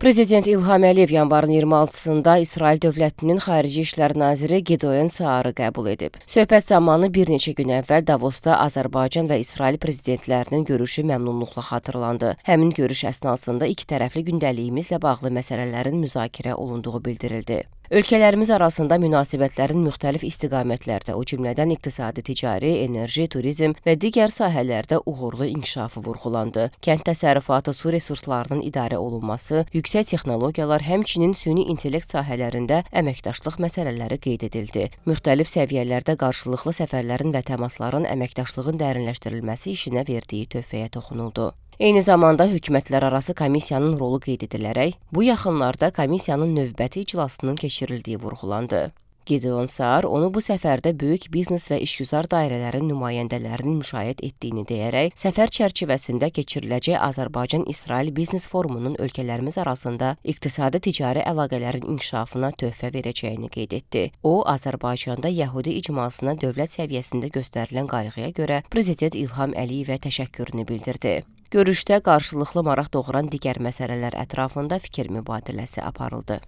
Prezident İlham Əliyev yanvarın 26-sında İsrail dövlətinin Xarici İşlər naziri Gideon Saarı qəbul edib. Söhbət zamanı bir neçə gün əvvəl Davosda Azərbaycan və İsrail prezidentlərinin görüşü məmnunluqla xatırlandı. Həmin görüş əsnasında ikitərəfli gündəliyimizlə bağlı məsələlərin müzakirə olunduğu bildirildi. Ölkələrimiz arasında münasibətlərin müxtəlif istiqamətlərdə, o cümlədən iqtisadi, ticari, enerji, turizm və digər sahələrdə uğurlu inkişafı vurğulandı. Kənd təsərrüfatı, su resurslarının idarə olunması, yüksək texnologiyalar, həmçinin süni intellekt sahələrində əməkdaşlıq məsələləri qeyd edildi. Müxtəlif səviyyələrdə qarşılıqlı səfərlərin və təmasların əməkdaşlığın dərinləşdirilməsi işinə verdiyi töhfəyə toxunuldu. Eyni zamanda hökumətlərarası komissiyanın rolu qeyd edilərək, bu yaxınlarda komissiyanın növbəti iclasının keçirildiyi vurğulandı. Gideon Saar onu bu səfərdə böyük biznes və işgüzar dairələrin nümayəndələrinin müşahidə etdiyini deyərək, səfər çərçivəsində keçiriləcək Azərbaycan-İsrail biznes forumunun ölkələrimiz arasında iqtisadi-ticari əlaqələrin inkişafına töhfə verəcəyini qeyd etdi. O, Azərbaycanda Yəhudi icmasına dövlət səviyyəsində göstərilən qayğıya görə Prezident İlham Əliyevə təşəkkürünü bildirdi. Görüşdə qarşılıqlı maraq doğuran digər məsələlər ətrafında fikir mübadiləsi aparıldı.